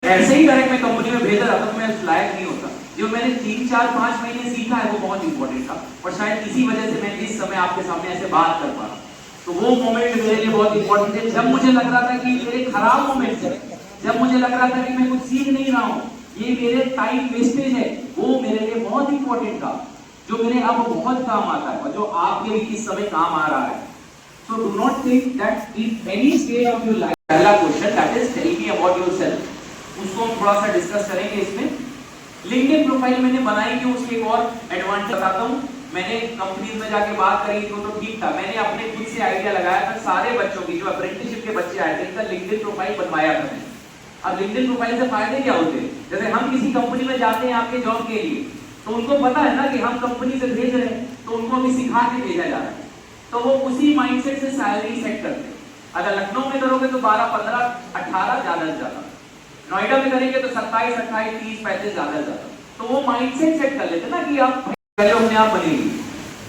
ऐसे ही डायरेक्ट मैं कंपनी में भेजा जाता तो मैं उस लायक नहीं होता। जो मैंने 3, 4, 5 महीने सीखा है वो बहुत इंपॉर्टेंट था और शायद इसी वजह से मैं इस समय आपके सामने ऐसे बात कर पा रहा हूँ। तो वो मोमेंट मेरे लिए बहुत इंपॉर्टेंट है जब मुझे लग रहा था कि मेरे खराब मोमेंट्स है, जब मुझे लग रहा था कि मैं कुछ सीख नहीं रहा हूँ, ये मेरे टाइम वेस्टेज है, वो मेरे लिए बहुत इंपॉर्टेंट था जो मेरे अब बहुत काम आता है और जो आपके भी इस समय काम आ रहा है। So do not think that in any stage of your life, पहला question that is tell me about yourself, उसको हम थोड़ा सा डिस्कस करेंगे इसमें। लिंक्डइन प्रोफाइल मैंने बनाई क्यों, उसके एक और एडवांटेज बताता हूँ। मैंने कंपनीज में जाके बात करी तो ठीक था, मैंने अपने खुद से आइडिया लगाया था, सारे बच्चों की जो अप्रेंटिसशिप के बच्चे आए थे इनका लिंक्डइन प्रोफाइल बनवाया था मैंने। अब लिंक्डइन प्रोफाइल से फायदे क्या होते हैं, जैसे हम किसी कंपनी में जाते हैं आपके जॉब के लिए तो उनको पता है ना कि हम कंपनी से भेज रहे हैं तो उनको अभी सिखा के भेजा जा रहा है, तो वो उसी माइंडसेट से सैलरी सेट करते हैं। अगर लखनऊ में करोगे तो 12, 15, 18 ज्यादा से ज्यादा, नोएडा में करेंगे तो 27, 28, 30, 35 ज्यादा से ज्यादा। तो वो माइंडसेट सेट कर लेते ना कि आप पहले अपने आप बनेंगे,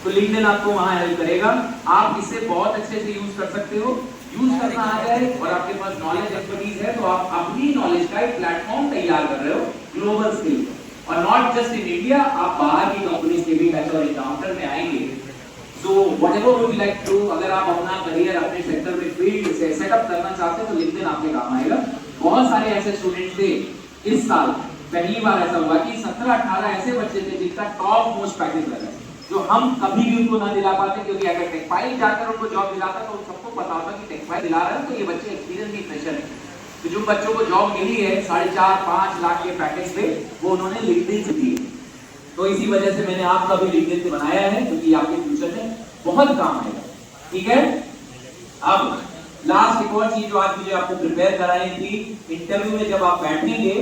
तो लिंक्डइन आपको वहां हेल्प करेगा। आप इसे बहुत अच्छे से यूज कर सकते हो, यूज करना आ जाए और आपके पास नॉलेज एक्सपर्टीज है तो आप अपनी नॉलेज का एक प्लेटफॉर्म तैयार कर रहे हो ग्लोबल स्केल पर, और नॉट जस्ट इन इंडिया, आप बाहर की कंपनीज के भी टच और एनकाउंटर में आएंगे। So whatever would you like to, अगर आप अपना करियर अपने सेक्टर में फील्ड से सेटअप करना चाहते हैं तो लिंक्डइन आपके काम आएगा। बहुत सारे ऐसे स्टूडेंट्स थे इस साल, पहली बार ऐसा हुआ कि 17-18 ऐसे बच्चे थे जिनका टॉप मोस्ट पैकेज लगा, जो हम कभी भी उनको ना दिला पाते, क्योंकि अगर टेकफाइल जाकर उनको जॉब दिलाता तो सबको पता होता कि टेकफाइल दिला रहा है तो ये बच्चे एक्सपीरियंस की प्रेशर है। तो जो बच्चों को जॉब मिली है 4.5-5 लाख के पैकेज पे, वो उन्होंने लिंक्डइन से दी। तो इसी वजह से मैंने आपका भी लिंक्डइन से बनाया है क्योंकि आपके फ्यूचर में बहुत काम आएगा। ठीक है, अब लास्ट एक और चीज जो आज मुझे आपको प्रिपेयर करानी थी, इंटरव्यू में जब आप बैठेंगे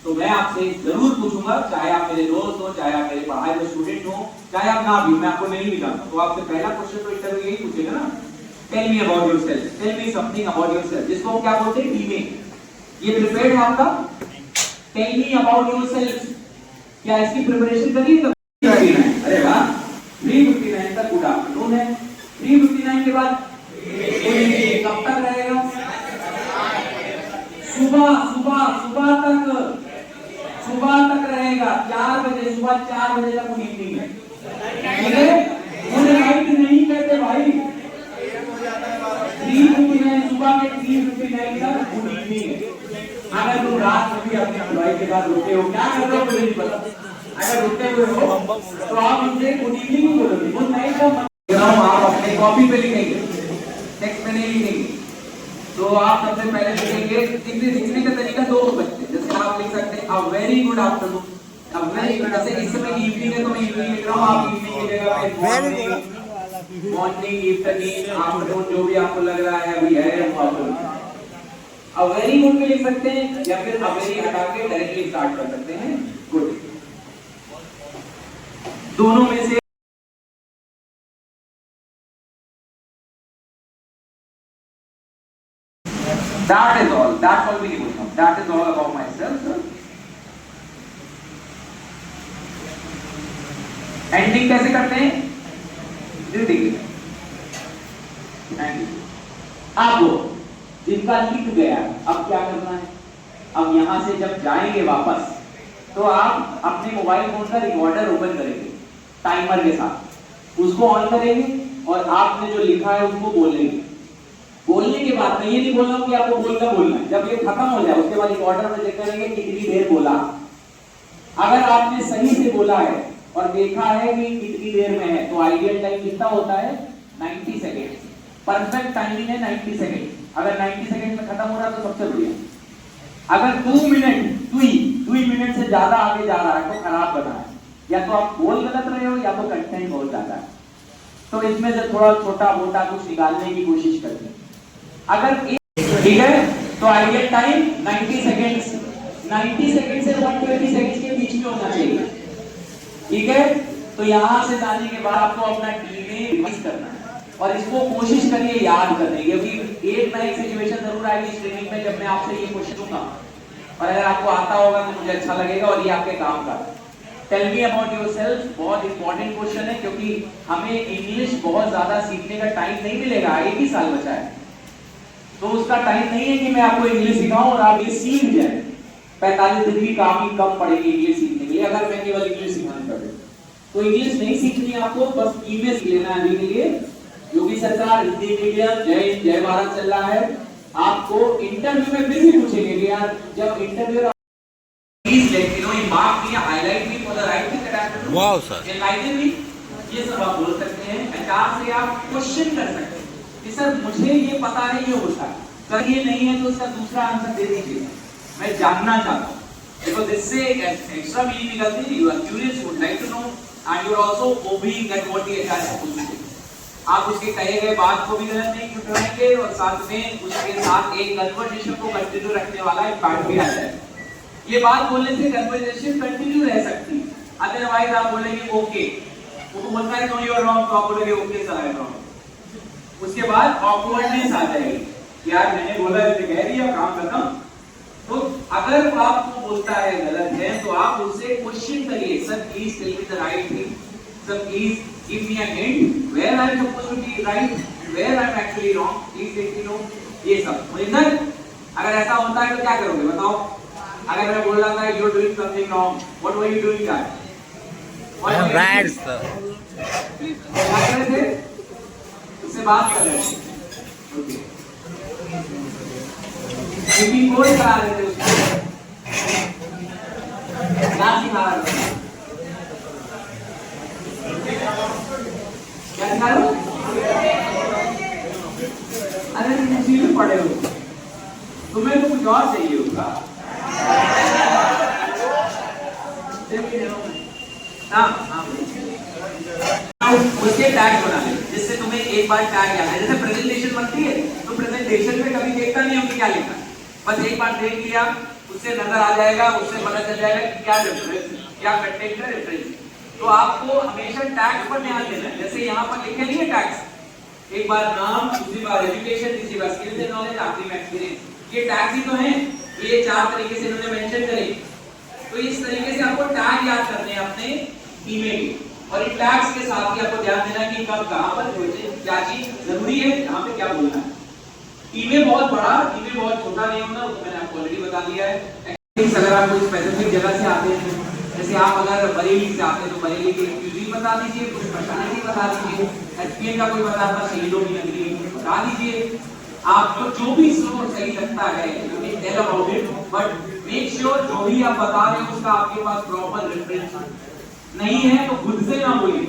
तो मैं आपसे जरूर पूछूंगा, चाहे आप मेरे दोस्त हो, चाहे आप मेरे पढ़ाई में स्टूडेंट हो, चाहे आप ना भी, मैं आपको नहीं भी जानता, तो आपसे पहला क्वेश्चन तो इंटरव्यू यही पूछेगा ना, tell me about yourself, tell me something about yourself, जिसको हम क्या बोलते हैं डीमेक। ये प्रिपेयर्ड है आपका, टेल मी अबाउट योरसेल्फ, क्या इसकी प्रिपरेशन करिए तो 359, अरे वाह, 359 तक गुड आफ्टरनून है। 359 के बाद कब तक रहेगा, सुबह तक रहेगा, 4 बजे, सुबह 4 बजे तक गुड इवनिंग है। ठीक है, मुझे नाइट नहीं कहते भाई, 359 सुबह के 359 तक गुड इवनिंग है। अगर तुम रात में भी अपने भाई के साथ रुके हो, क्या कर रहे हो मुझे नहीं पता, अगर रुके हुए हो तो आप उनसे गुड इवनिंग बोलोगे, गुड नाइट का आप अपने कॉपी पे लिखेंगे, टेक्स्ट में नहीं लिखेंगे। तो आप सबसे पहले लिखेंगे, लिखने का तरीका 2 बचते हैं, जैसे आप लिख सकते हैं a very good afternoon, a very good, जैसे इस समय इवनिंग है तो मैं इवनिंग लिख रहा हूँ, आप इवनिंग की जगह पे मॉर्निंग, इवनिंग, आफ्टरनून, जो भी आपको लग रहा है अभी है वो आप अ वेरी गुड भी लिख सकते हैं या फिर अ वेरी हटा के डायरेक्टली स्टार्ट कर सकते हैं गुड, दोनों में से that is all, that's all we need to know, that is all about myself. Ending कैसे करते हैं, देखिए आपको जिनका लिख गया, अब क्या करना है, अब यहां से जब जाएंगे वापस तो आप अपने मोबाइल फोन का रिकॉर्डर ओपन करेंगे टाइमर के साथ, उसको ऑन करेंगे और आपने जो लिखा है उसको बोलेंगे। बोलने के बाद मैं ये नहीं बोल रहा हूं कि आपको बोलना है, जब ये खत्म हो जाए उसके बाद रिकॉर्डर में चेक करेंगे कितनी देर बोला। अगर आपने सही से बोला है और देखा है कि कितनी देर में है तो आइडियल टाइम कितना होता है, 90 सेकेंड, परफेक्ट टाइमिंग है 90 सेकेंड। अगर 90 सेकेंड में खत्म हो रहा है तो सबसे बढ़िया। अगर 2 मिनट से ज्यादा आगे जा रहा है तो खराब बना है, या तो आप बोल गलत रहे हो या तो कंटेंट बहुत ज्यादा है, तो इसमें से थोड़ा छोटा मोटा कुछ निकालने की कोशिश करते हैं। अगर ठीक है तो आइडियल टाइम 90 सेकेंड से 120 सेकेंड के बीच में होना चाहिए। ठीक है, तो यहां से जाने के बाद आपको अपना डीमेक रिवाइज करना है और इसको कोशिश करिए याद करने की, क्योंकि एक ना एक सिचुएशन जरूर आएगी इस ट्रेनिंग में जब मैं आपसे ये क्वेश्चन दूंगा और अगर आपको आता होगा तो मुझे अच्छा लगेगा और ये आपके काम का। टेल मी अबाउट योरसेल्फ बहुत इंपॉर्टेंट क्वेश्चन है, क्योंकि हमें इंग्लिश बहुत ज्यादा सीखने का टाइम नहीं मिलेगा, 1 ही साल बचा है, तो उसका टाइम नहीं है कि मैं आपको इंग्लिश सिखाऊं और आप ये सीख जाएं। 45 दिन भी काफी कम पड़ेगी इंग्लिश सीखने के लिए अगर मैं केवल इंग्लिश सिखाने कर दूं। तो इंग्लिश नहीं सीखनी आपको, बस ईमेल सीख लेना है अभी के लिए। योगी सरकार हिंदी मीडियम जय भारत चल रहा है। आपको इंटरव्यू में फिर भी पूछेंगे कि यार जब interview please let me know, mark me, highlight me for the right thing that I have to do. Wow sir, enlighten me, ये सब आप बोल सकते हैं। एचआर से आप क्वेश्चन कर सकते हैं कि सर मुझे ये पता है ये होता है, सर ये नहीं है तो उसका दूसरा आंसर दे दीजिए, मैं जानना चाहता हूँ। देखो दिस से एक्स्ट्रा मीनिंग निकलती है, you are curious, would like to know and you are also obeying that what the HR has to do. आप उसके कहे गए बात को भी गलत नहीं उठाएंगे और साथ में उसके साथ एक कन्वर्सेशन को कंटिन्यू रखने वाला एक पार्ट भी आ जाएगा। ये बात बोलने से कन्वर्सेशन कंटिन्यू रह सकती है, अदरवाइज आप बोलेंगे ओके, वो बोलता है नो यू आर रॉन्ग, तो आप बोलेंगे okay sir I am wrong. उसके बाद ऑकवर्डनेस आ जाएगी, यार मैंने बोला है कह रही है काम खत्म। तो अगर वो आपको बोलता है गलत है तो आप उससे क्वेश्चन करिए, sir please tell me the right thing, sir please give me a hint where I am supposed to be right, where I am actually wrong, please let me know. ये सब समझना। अगर ऐसा होता है तो क्या करोगे बताओ? अगर मैं बोल रहा था you are doing something wrong, what were you doing that? I am right sir. क्या कर रहे थे? उससे बात कर रहे थे, ओके, स्पीकिंग कोर्स करा रहे थे उसको, क्या सिखा रहे थे? क्या सिखा रहे हो? अरे मुझे भी पढ़े हो, तुम्हें तो कुछ और चाहिए होगा। उसके टैग बना ले जिससे तुम्हें एक बार टैग याद है। जैसे प्रेजेंटेशन बनती है तो प्रेजेंटेशन में कभी देखता नहीं हूँ क्या लिखा है, बस एक बार देख लिया, उससे नजर आ जाएगा, उससे पता चल जाएगा कि क्या रेफरेंस, क्या कंटेंट है, रेफरेंस। तो आपको हमेशा टैग्स पर ध्यान देना है। जैसे यहाँ पर लिखे नहीं है टैग्स, एक बार नाम, दूसरी बार एजुकेशन, तीसरी बार स्किल्स एंड नॉलेज, आखिरी में एक्सपीरियंस। ये टैग्स ही तो हैं, ये 4 तरीके से इन्होंने मेंशन करे। तो इस तरीके से आपको टैग याद करने हैं अपने ईमेल के, और इन टैग्स के साथ ही आपको ध्यान देना है कि कब कहां पर क्या चीज जरूरी है, कहां पे क्या बोलना है। ईमेल बहुत बड़ा, ईमेल बहुत छोटा नहीं होना, वो मैंने आपको ऑलरेडी बता दिया है। अगर आप कोई स्पेसिफिक जगह से आते हैं, जैसे आप अगर बरेली से आते हैं तो बरेली की क्यूजिन बता दीजिए, कुछ स्पेशलिटी बता दीजिए, एचपीएन का कोई बताता शहीदों की नगरी बता दीजिए। आपको जो भी सही लगता है you can tell about it, but make sure जो भी आप बता रहे हैं उसका आपके पास प्रॉपर रेफरेंस नहीं है तो खुद से ना बोलिए।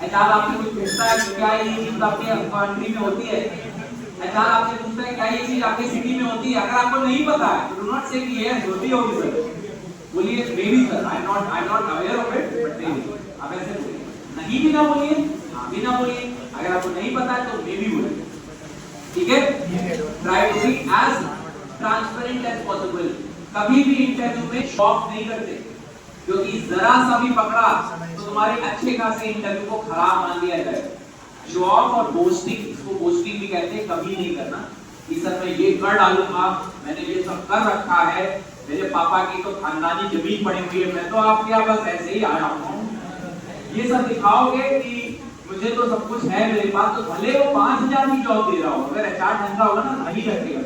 एचआर आपसे कुछ पूछता है कि क्या ये चीज आपके कंट्री में होती है, एचआर आपसे पूछता है क्या ये चीज आपकी सिटी में होती है, अगर आपको नहीं पता है तो डू नॉट से कि यस होती होगी सर, बोलिए may be sir, I am not aware of it but may be. आप ऐसे बोलिए, नहीं भी ना बोलिए, हाँ भी ना बोलिए। अगर आपको नहीं पता है तो मे बी बोलिए, ठीक है। Try to be as transparent as possible. कभी भी इंटरव्यू में शॉक नहीं करते, क्योंकि जरा सा भी पकड़ा तो तुम्हारे अच्छे खासे इंटरव्यू को खराब मान लिया जाए। शो ऑफ और बोस्टिंग, इसको बोस्टिंग भी कहते हैं, कभी नहीं करना कि सर मैं ये कर डालूंगा, मैंने ये सब कर रखा है, मेरे पापा की तो खानदानी जमीन पड़ी हुई है, मैं तो आपके यहाँ बस ऐसे ही आया हूँ। ये सब दिखाओगे कि मुझे तो सब कुछ है मेरे पास, तो भले वो 5000 की जॉब दे रहा हो, अगर एचआर ढंगा होगा ना नहीं रखेगा।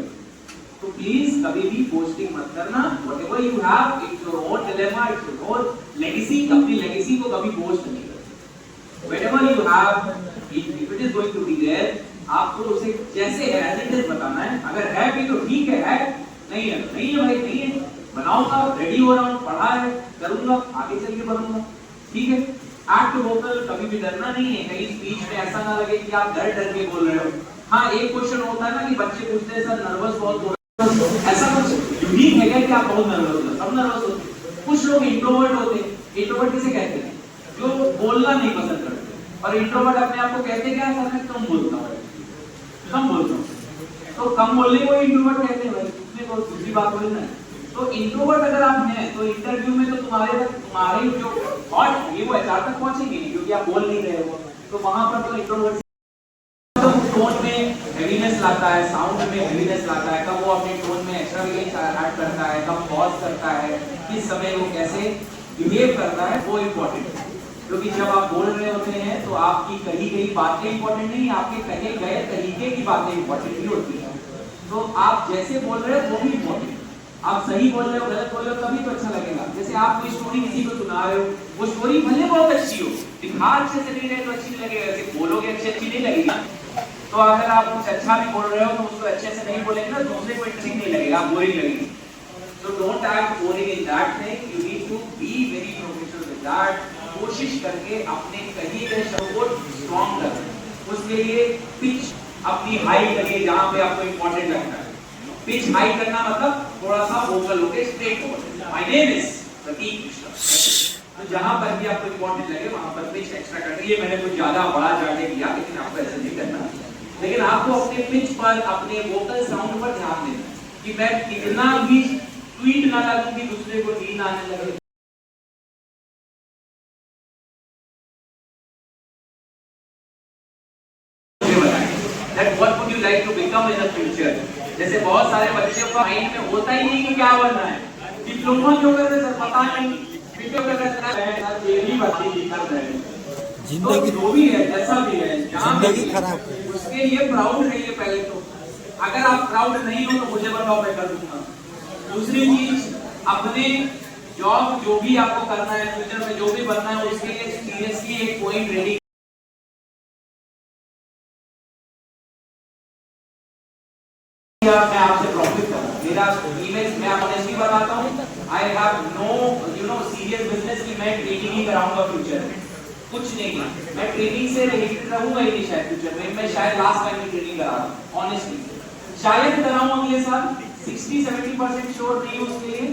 तो प्लीज कभी भी पोस्टिंग मत करना। Whatever you have, it's your own dilemma, it's your own legacy. अपनी लेगेसी को कभी पोस्ट नहीं करना। Whatever you have, if it is going to be there, आपको उसे जैसे है एज इट इज बताना है। अगर है भी तो ठीक है नहीं है तो नहीं है भाई, नहीं है बनाऊंगा, रेडी हो रहा हूँ, पढ़ा है, करूंगा, आगे चल के बढ़ूंगा, ठीक है। एक्ट वोकल, कभी भी डरना नहीं है। कहीं स्पीच में ऐसा ना लगे कि आप डर डर के बोल रहे हो। हाँ, एक क्वेश्चन होता है ना कि बच्चे पूछते हैं सर नर्वस बहुत हो रहा है, ऐसा कुछ यूनिक है क्या कि आप बहुत नर्वस हो? सब नर्वस होते हैं। कुछ लोग इंट्रोवर्ट होते हैं। इंट्रोवर्ट किसे कहते हैं? जो बोलना नहीं पसंद करते। और इंट्रोवर्ट अपने आप को कहते क्या सर मैं कम बोलता हूँ, कम बोलता हूँ, तो कम बोलने को इंट्रोवर्ट कहते हैं भाई, उसमें कोई दूसरी बात बोलना है। तो इंट्रोवर्ट अगर आप हैं तो इंटरव्यू में तो तुम्हारे जो थॉट ये वो एचआर तक पहुंचेंगे नहीं, क्योंकि आप बोल नहीं रहे हो। तो वहां पर तो इंट्रोवर्ट टोन में हेवीनेस लाता है, साउंड में हेवीनेस लाता है, कब वो अपने टोन में एक्स्ट्रावेगेंस ऐड करता है, कब पॉज करता है, किस समय वो कैसे बिहेव करता है, वो इम्पोर्टेंट है। क्योंकि जब आप बोल रहे होते हैं तो आपकी कही गई बातें इंपॉर्टेंट नहीं, आपके कहे गए तरीके की बातें इंपॉर्टेंट भी होती हैं। तो आप जैसे बोल रहे हो वो भी इंपॉर्टेंट। आप सही बोल रहे हो गलत बोल रहे हो तभी तो अच्छा लगेगा। जैसे आप कोई स्टोरी किसी को सुना रहे हो, वो स्टोरी भले बहुत अच्छी हो, दिखा अच्छे से नहीं रहे तो अच्छी नहीं लगेगा, जैसे बोलोगे अच्छी नहीं लगेगी। तो अगर आप कुछ अच्छा भी बोल रहे हो तो उसको अच्छे से नहीं बोलेंगे ना, दूसरे को इंटरेस्टिंग नहीं लगेगा, बोरिंग लगेगी। So don't act boring in that thing. You need to be very professional with that. कोशिश करके अपने कहिए गए शब्द को स्ट्रॉन्ग करें। उसके लिए पिच अपनी हाई करिए जहाँ पे आपको इम्पोर्टेंट लगता है। पिच हाई करना मतलब थोड़ा सा वोकल होके स्ट्रेट बोलना। My name is प्रतीक मिश्रा। तो जहाँ पर भी आपको इम्पोर्टेंट लगे वहाँ पर पिच एक्स्ट्रा कर दीजिए। मैंने कुछ ज्यादा बड़ा जाके किया, लेकिन आपको ऐसे नहीं करना। लेकिन आपको अपने पिच पर, अपने वोकल साउंड पर ध्यान देना कि मैं कितना भी स्वीट ना लगूं कि दूसरे को नींद आने लगे। That what would you like to become in the future? जैसे बहुत सारे बच्चों का माइंड में होता ही नहीं कि क्या बनना है। डिप्लोमा क्यों कर रहे सर पता नहीं, बीटेक कर रहे हैं, ये भी बातें कर रहे हैं। जिंदगी जो भी है जैसा भी है, जिंदगी खराब है, उसके लिए प्राउड रहिए पहले तो। अगर आप प्राउड नहीं हो तो मुझे बताओ, मैं कर दूंगा। दूसरी चीज, अपने जॉब जो भी आपको करना है, फ्यूचर में जो भी बनना है, उसके लिए सीरियसली एक पॉइंट रेडी। मैं आपसे प्रॉफिट करूं, मेरा इमेज, मैं ऑनेस्टली बताता हूं, I have no serious business कि मैं ट्रेनिंग ही कराऊंगा फ्यूचर में, कुछ नहीं है। मैं ट्रेनिंग से रिलेटेड रहूंगा ही नहीं शायद फ्यूचर में। मैं शायद लास्ट टाइम में ट्रेनिंग करा रहा हूं ऑनेस्टली, शायद कराऊं अगले साल, 60-70% श्योर नहीं हूं उसके लिए,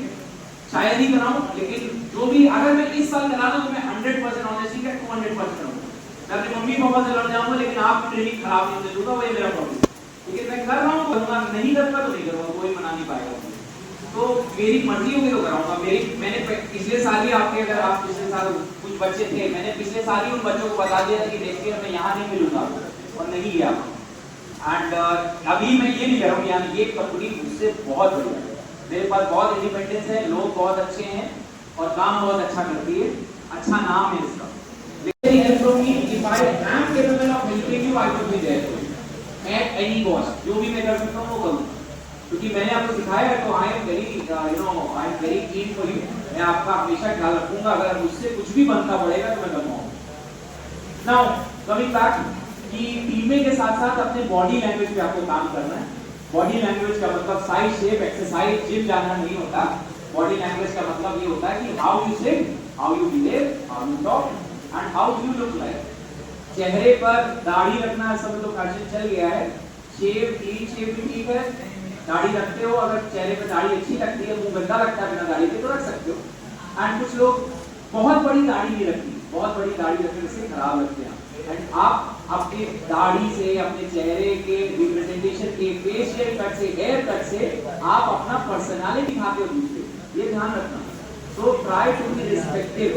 शायद ही कराऊं। लेकिन जो भी, अगर मैं इस साल करा दूं तो मैं 100% ऑनेस्टली का 200% रहूंगा। मैं अपने मम्मी पापा से लड़ जाऊंगा, लेकिन आपकी ट्रेनिंग खराब नहीं होने दूंगा, वही मेरा प्रॉब्लम। लेकिन मैं कर रहा हूं, करूंगा, नहीं करूंगा तो नहीं करूंगा, कोई मना नहीं पाएगा। तो मेरी मर्जी होगी तो कराऊंगा। मैंने पिछले साल ही आपके, अगर आप पिछले साल कुछ बच्चे थे, मैंने पिछले साल ही उन बच्चों को बता दिया कि देखिए मैं यहाँ नहीं मिलूंगा, और नहीं गया। एंड अभी मैं ये नहीं कह रहा हूँ, यानी ये कंपनी मुझसे बहुत बढ़िया है, मेरे पास बहुत इंडिपेंडेंस है, लोग बहुत अच्छे हैं और काम बहुत अच्छा करती है, अच्छा नाम है इसका। लेकिन help from me, if I am capable of helping you, I will be there at any cost. जो भी मैं कर सकता हूँ वो करूँगा, क्योंकि मैंने आपको सिखाया है। तो I am very keen for you. मैं आपका हमेशा ख्याल रखूंगा, अगर मुझसे कुछ भी बनता पड़ेगा तो मैं बनवाऊंगा। नाउ कमिंग बैक, कि टीमें के साथ साथ अपने बॉडी लैंग्वेज पे आपको काम करना है। बॉडी लैंग्वेज का मतलब साइज, शेप, एक्सरसाइज, जिम जाना नहीं होता। बॉडी लैंग्वेज का मतलब ये होता है कि how you sit, how you behave, how you talk and how you look like. चेहरे पर दाढ़ी रखना सब तो फैशन चल गया है, शेव, क्लीन शेव भी ठीक है, दाढ़ी रखते हो, अगर चेहरे पे दाढ़ी अच्छी लगती है, मुंह गंदा लगता है बिना दाढ़ी के तो रख सकते हो। एंड कुछ लोग बहुत बड़ी दाढ़ी नहीं रखती, बहुत बड़ी दाढ़ी रखने से खराब लगते हैं। एंड आप अपने दाढ़ी से, अपने चेहरे के रिप्रेजेंटेशन के, फेशियल कट से, हेयर कट से आप अपना पर्सनालिटी दिखाते हो दूसरे, ये ध्यान रखना। So try to be respective.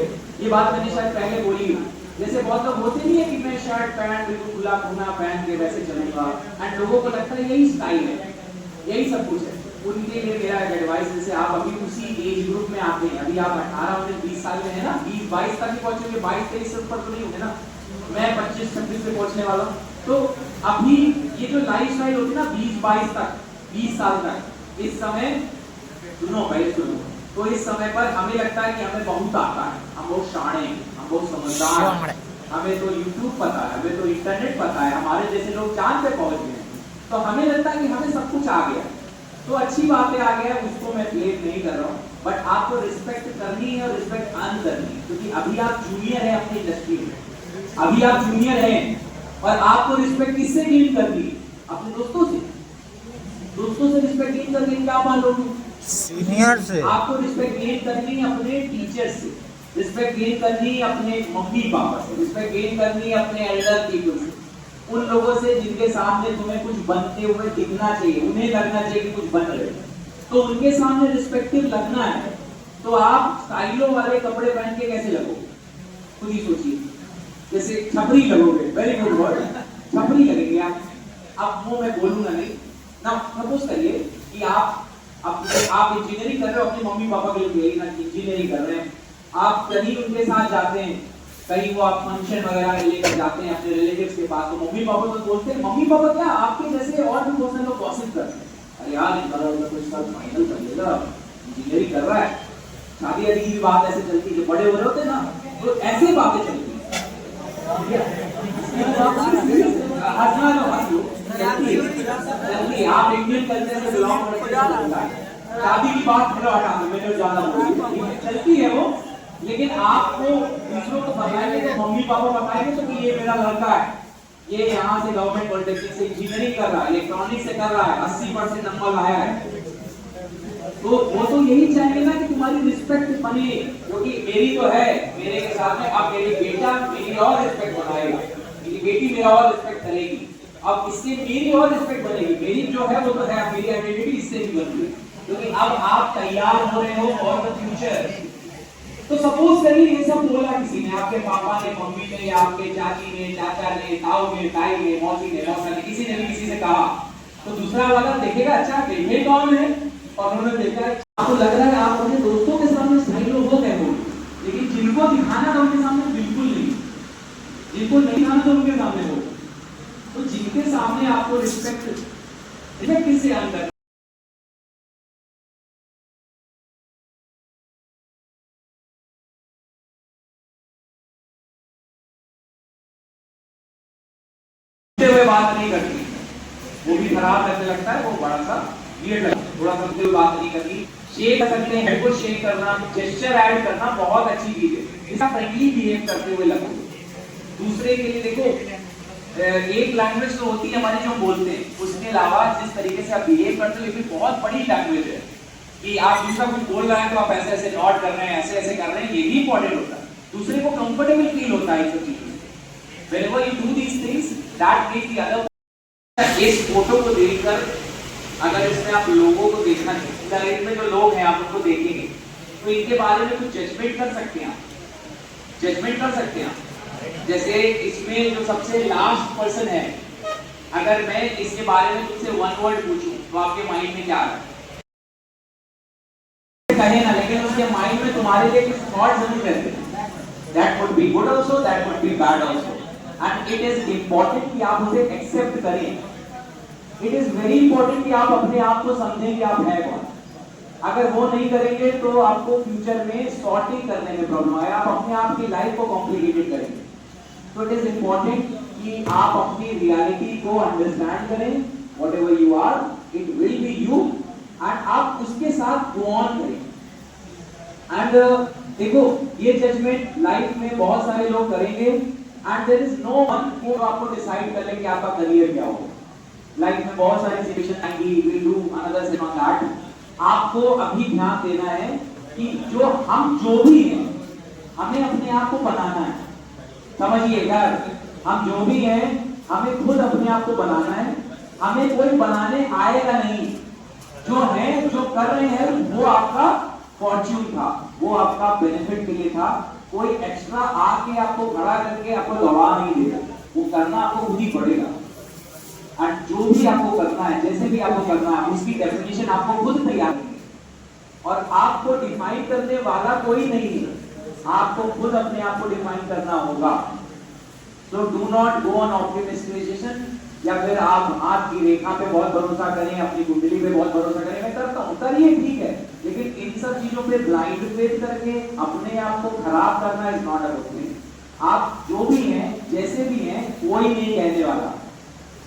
ये बात मैंने शायद पहले बोली, जैसे बहुत लोग होते नहीं है कि मैं शर्ट पैंट बिल्कुल खुला खुला पहन के वैसे चलूंगा, एंड लोगों को लगता है यही स्टाइल है, यही सब कुछ है। उनके लिए मेरा एडवाइस, जैसे आप अभी उसी एज ग्रुप में आते हैं, अभी आप 18-19-20 साल में है ना, 20-22 तक ही पहुंचेंगे, 22-23 से ऊपर तो नहीं होंगे ना, मैं 25-26 से पहुंचने वाला हूँ। तो अभी ये जो लाइफस्टाइल होती है ना 20-22 तक, 20 साल तक, इस समय सुनो, पहले सुनो, तो इस समय पर हमें लगता है कि हमें बहुत आता है, हम बहुत शाणे हैं, हम बहुत समझदार हैं, हमें तो यूट्यूब पता है, हमें तो इंटरनेट पता है, हमारे जैसे लोग चांद पे पहुंच गए, तो हमें लगता है कि हमें सब कुछ आ गया। तो अच्छी बातें आ गया, उसको मैं ब्लेम नहीं कर रहा हूँ, बट आपको रिस्पेक्ट करनी है और रिस्पेक्ट अर्न करनी है, क्योंकि अभी आप जूनियर है अपनी इंडस्ट्री में, अभी आप जूनियर हैं, और आपको रिस्पेक्ट किससे गेन करनी है? अपने दोस्तों से। दोस्तों से रिस्पेक्ट गेन करके क्या बात होगी? सीनियर से। आपको रिस्पेक्ट गेन करनी है अपने टीचर से, रिस्पेक्ट गेन करनी है अपने मम्मी पापा से, रिस्पेक्ट गेन करनी है अपने एल्डर पीपल से, उन लोगों से जिनके सामने तुम्हें कुछ बनते हुए दिखना चाहिए, उन्हें लगना चाहिए कि कुछ बन रहे, तो उनके सामने रिस्पेक्टिव लगना है। तो आप स्टाइलों वाले कपड़े पहन के कैसे लगोगे? खुद ही सोचिए, जैसे छपरी लगोगे, वेरी गुड वर्ड, छपरी लगेंगे आप। अब वो मैं बोलूंगा नहीं ना। सपोज करिए कि आप इंजीनियरिंग कर रहे हो, अपने मम्मी पापा के लिए इंजीनियरिंग कर रहे हैं, आप कहीं उनके साथ जाते हैं, कहीं वो आप फंक्शन वगैरह लेकर जाते हैं अपने रिलेटिव्स के पास, तो मम्मी पापा तो बोलते हैं, मम्मी पापा क्या आपके जैसे और भी बहुत सारे लोग गॉसिप करते हैं, अरे यार इस बार कोई साल फाइनल कर लेगा, इंजीनियरिंग कर रहा है, शादी वादी की बात ऐसे चलती है, जब बड़े हो रहे होते ना तो ऐसे बातें चलती है। हंसना तो हंस लो, चलती आप इंडियन कल्चर से बिलोंग करते हैं, शादी की बात थोड़ा हटा दो, मैंने ज्यादा बोली चलती है वो, लेकिन आपको दूसरों को बताएंगे तो मम्मी पापा बताएंगे तो कि ये मेरा लड़का है, ये यहाँ से गवर्नमेंट पॉलिटेक्निक से इंजीनियरिंग कर रहा है, इलेक्ट्रॉनिक्स से कर रहा है, 80% नंबर लाया है, तो वो तो यही चाहेंगे ना कि तुम्हारी रिस्पेक्ट बने, क्योंकि मेरी तो है, मेरे के साथ में अब मेरी बेटा मेरी और रिस्पेक्ट बनाएगा, मेरी बेटी मेरा और रिस्पेक्ट करेगी, अब इससे मेरी और रिस्पेक्ट बनेगी, मेरी जो है वो तो है, मेरी आइडेंटिटी इससे भी बन गई, क्योंकि अब आप तैयार हो रहे हो फॉर द फ्यूचर। तो सपोज करिए ये सब बोला किसी ने, आपके पापा ने, मम्मी ने, या आपके चाची ने, चाचा ने, ताऊ ने, ताई ने, मौसी ने, मौसा ने, किसी ने भी किसी से कहा, तो दूसरा वाला देखेगा अच्छा ये कौन है, और उन्होंने देखा आपको लग रहा है आप अपने दोस्तों के सामने सही लोग हो गए हो, लेकिन जिनको दिखाना था उनके सामने बिल्कुल नहीं, जिनको नहीं दिखाना था उनके सामने हो, तो जिनके सामने आपको रिस्पेक्ट किससे अंदर हुए बात नहीं करती, वो भी खराब लगने लगता है, वो बड़ा सा वियर्ड लगता है, थोड़ा सा बात नहीं करती, शेक कर सकते हैं, हेड को शेक करना, जेस्चर ऐड करना बहुत अच्छी चीज है, इसका फ्रेंकली बिहेव करते हुए लगो दूसरे के लिए। देखो एक लैंग्वेज तो होती है हमारी जो हम बोलते हैं, उसके अलावा जिस तरीके से आप बिहेव करते हो ये भी बहुत बड़ी लैंग्वेज है, कि आप दूसरा कुछ बोल रहे हैं तो आप ऐसे ऐसे नॉट कर रहे हैं, ऐसे ऐसे कर रहे हैं, ये भी इंपॉर्टेंट होता है, दूसरे को कंफर्टेबल फील होता है इन सब चीजों से। Whenever you do these things, that makes the other। इस फोटो को देखकर अगर इसमें आप लोगों को देखना है, में जो लोग हैं आप उनको देखेंगे तो इनके बारे में कुछ जजमेंट कर सकते हैं, जजमेंट कर सकते हैं। जैसे इसमें जो सबसे लास्ट पर्सन है, अगर मैं इसके बारे में तुमसे वन वर्ड पूछूं तो आपके माइंड में क्या आ रहा है? कहे ना, लेकिन उसके माइंड में तुम्हारे लिए कुछ थॉट जरूर रहते हैं। That would be good also, that would be bad also, and it is important कि आप उसे एक्सेप्ट करें। It is very important कि आप अपने आप को समझें कि आप है कौन। अगर वो नहीं करेंगे तो आपको फ्यूचर में सॉर्टिंग करने में प्रॉब्लम आएगा, आप अपने आप की लाइफ को कॉम्प्लिकेटेड करेंगे। तो इट इज इम्पोर्टेंट कि आप अपनी रियलिटी को अंडरस्टैंड करें, whatever you are, it will be you, and आप उसके साथ go on करें। एंड देखो ये जजमेंट लाइफ में बहुत सारे लोग करेंगे, and there is no one जो आपको डिसाइड कर ले कि आपका करियर क्या होगा। लाइफ में बहुत सारी सिचुएशन आएंगी, will do another session on that. आपको अभी ध्यान देना है कि जो हम जो भी हैं, हमें अपने आप को बनाना है। समझिए यार, हम जो भी हैं हमें खुद अपने आप को बनाना है, हमें कोई बनाने आएगा नहीं। जो है जो कर रहे हैं वो आपका फॉर्च्यून था, वो आपका बेनिफिट के लिए था। कोई एक्स्ट्रा आके आपको खड़ा करके आपको दबा नहीं देगा, वो करना आपको खुद ही पड़ेगा। और जो भी आपको करना है, जैसे भी आपको करना है, उसकी डेफिनेशन आपको खुद तैयार करनी है, और आपको डिफाइन करने वाला कोई नहीं है, आपको खुद अपने आप को डिफाइन करना होगा। So do not go on optimistication, या फिर आप हाथ की रेखा पे बहुत भरोसा करें, अपनी कुंडली पे बहुत भरोसा करें। मैं करता हूँ, करिए ठीक है, लेकिन इन सब चीजों पे ब्लाइंड फेथ करके अपने आप को खराब करना is not a good thing. आप जो भी हैं, जैसे भी हैं, कोई नहीं कहने वाला,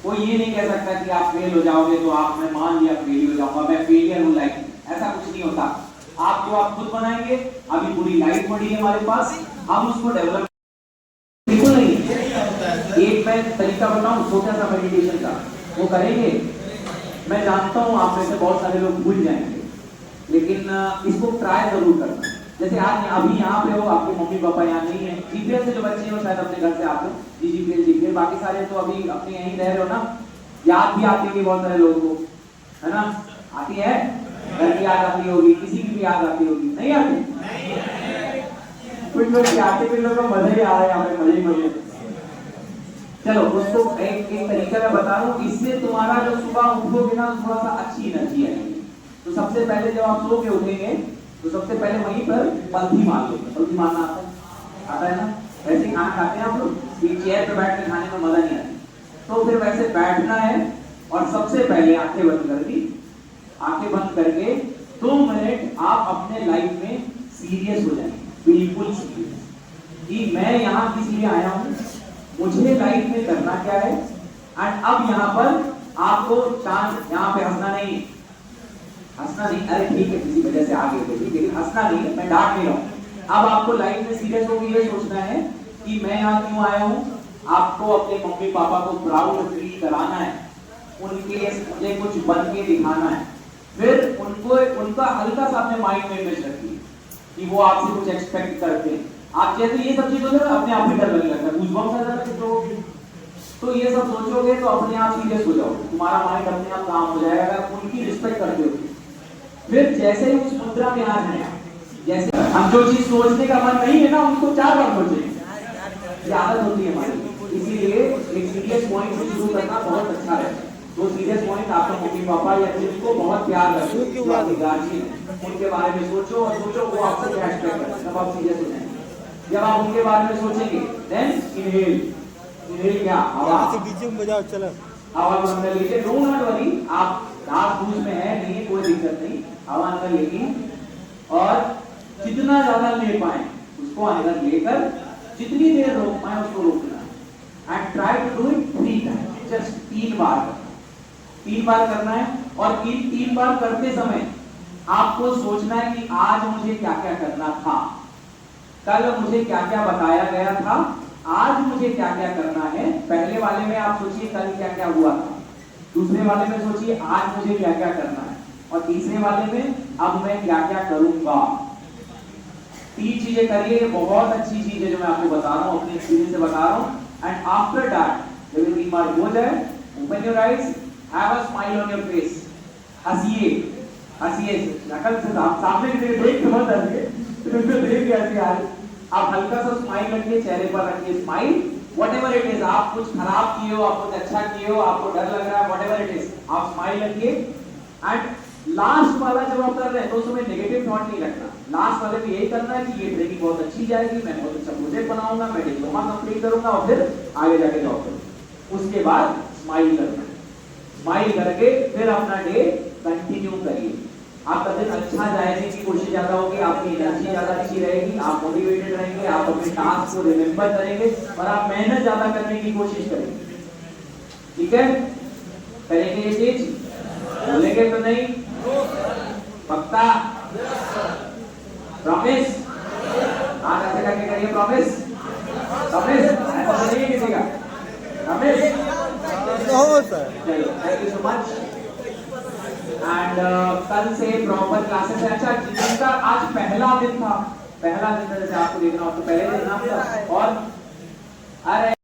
कोई ये नहीं कह सकता कि आप फेल हो जाओगे तो आप, मैं मान लिया फेल हो जाऊंगा, मैं फेलियर हूं लाइफ में, ऐसा कुछ नहीं होता। आप जो आप खुद बनाएंगे, अभी पूरी लाइफ पड़ी है हमारे पास, हम उसको डेवलप बिल्कुल नहीं। एक मैं तरीका बताऊं छोटा सा मेडिटेशन का, वो करेंगे। मैं जानता हूं आप में से बहुत सारे लोग भूल जाएंगे, लेकिन इसको ट्राई जरूर करना। जैसे आज अभी यहाँ पे हो, आपके मम्मी पापा यहाँ नहीं है, जीपीएल से जो बच्चे हो शायद अपने घर से आते हो, जीपीएल, बाकी सारे तो अभी अपने यहीं रह रहे हो ना। याद भी आती होगी बहुत सारे लोगों को, है ना? आती है, घर की याद आती होगी, किसी की भी याद आती होगी, नहीं आती? कुछ लोग आते, कुछ लोगों को मजा ही आ रहा है, यहाँ पे मजे ही मजे। चलो उसको एक तरीका मैं बता रहा हूँ, इससे तुम्हारा जो सुबह उठोगे ना, थोड़ा सा अच्छी एनर्जी आएगी। तो सबसे पहले जब आप सो के उठेंगे तो सबसे पहले वहीं पर पलथी मार लो। पलथी मारना आता है ना? वैसे खाना खाते हैं आप लोग, चेयर पे बैठ के खाने में मजा नहीं आती, तो फिर वैसे बैठना है और सबसे पहले आंखें बंद कर दी। आंखें बंद करके 2 मिनट आप अपने लाइफ में सीरियस हो जाएंगे, बिल्कुल सीरियस कि मैं यहाँ किस लिए आया हूँ, मुझे लाइफ में करना क्या है। एंड अब यहाँ पर आपको चांस, यहाँ पे हंसना नहीं, अरे ठीक है किसी वजह से आ गए थे, लेकिन हंसना नहीं, मैं डांट नहीं रहा हूँ। अब आपको लाइफ में सीरियस होकर ये सोचना है कि मैं यहाँ क्यों आया हूँ। आपको अपने मम्मी पापा को प्राउड फील कराना है, उनके मुझे कुछ बन के दिखाना है। फिर उनको उनका हल्का सा अपने माइंड में इमेज रखिए कि वो आपसे कुछ एक्सपेक्ट करते हैं। आप जैसे ये सब चीजों से अपने आप ही डर लगने लगता है, गूज़बम्स आ जाता है लोगों। तो ये सब सोचोगे तो अपने आप सीरियस हो जाओगे, तुम्हारा माइंड अपने आप काम हो जाएगा अगर उनकी रिस्पेक्ट करते हो। फिर जैसे ही उस मुद्रा में आ जाए, जैसे हम जो चीज सोचने का मन नहीं है ना, उनको 4 बार सोचेंगे, आदत होती है हमारी। इसीलिए एक सीरियस पॉइंट से शुरू करना बहुत अच्छा रहता है। तो सीरियस पॉइंट आपका मम्मी पापा या जिनको बहुत प्यार करते हैं, जो आपके गार्जियन है, उनके बारे में सोचो और सोचो वो आपसे क्या एक्सपेक्ट करते हैं, तब आप सीरियस हो जाएंगे। जब आप उनके बारे में सोचेंगे देन इनहेल, इनहेल क्या आवाज बीच में बजाओ, चलो आवाज अंदर लीजिए, डोंट नॉट वरी, आप घास फूस में है नहीं, कोई दिक्कत नहीं, हवा अंदर लेगी और जितना ज्यादा ले पाए उसको अंदर लेकर जितनी देर रोक पाए उसको रोकना। And try to do it 3 times, just 3 बार करना, 3 बार करना है। और 3 बार करते समय आपको सोचना है कि आज मुझे क्या क्या करना था, कल मुझे क्या क्या बताया गया था, आज मुझे क्या क्या करना है। पहले वाले में आप सोचिए कल क्या क्या हुआ था, दूसरे वाले में सोचिए आज मुझे क्या क्या करना है, और तीसरे वाले में अब मैं क्या क्या करूंगा। 3 चीजें करिए, बहुत अच्छी चीज है जो मैं आपको बता रहा हूँ, अपने एक्सपीरियंस से बता रहा हूँ। एंड आफ्टर दैट जब 3 बार हो जाए, open your eyes, have a smile on your face, हंसिए, हंसिए, नकल से सामने की तरफ देख के मत हंसिए, तो देख के हंसिए। आप हल्का सा स्माइल रखिए, चेहरे पर रखिए स्माइल, व्हाटएवर इट इज, आप कुछ खराब किए हो, आप कुछ अच्छा किए हो, आपको डर लग रहा है, व्हाटएवर इट इज, आप स्माइल रखिए। एंड लास्ट वाला जब आप कर रहे हैं तो उसमें नेगेटिव थॉट नहीं रखना, लास्ट वाले में यही करना है कि ये ट्रेनिंग बहुत अच्छी जाएगी, मैं बहुत अच्छा प्रोजेक्ट बनाऊंगा, मैं डिप्लोमा कंप्लीट करूंगा और फिर आगे जाके जॉब करूंगा। उसके बाद स्माइल करना, स्माइल करके फिर अपना डे कंटिन्यू करिए। आपका दिन अच्छा जाने की कोशिश ज्यादा होगी, आपकी एनर्जी ज्यादा अच्छी रहेगी, आप मोटिवेटेड रहेंगे, आप अपने टास्क को रिमेंबर करेंगे और आप मेहनत ज्यादा करने की कोशिश करेंगे। ठीक है, करेंगे ये चीज, बोलेंगे तो नहीं, पक्का, प्रॉमिस, हाथ ऐसे करके करिए, प्रॉमिस, प्रॉमिस, ऐसा नहीं किसी का, प्रॉमिस। चलो, thank you so much. And कल से प्रॉपर क्लासेस है। अच्छा, जिनका आज पहला दिन था, पहला दिन जैसे आपको देखना हो तो पहले दिन नाम था, और अरे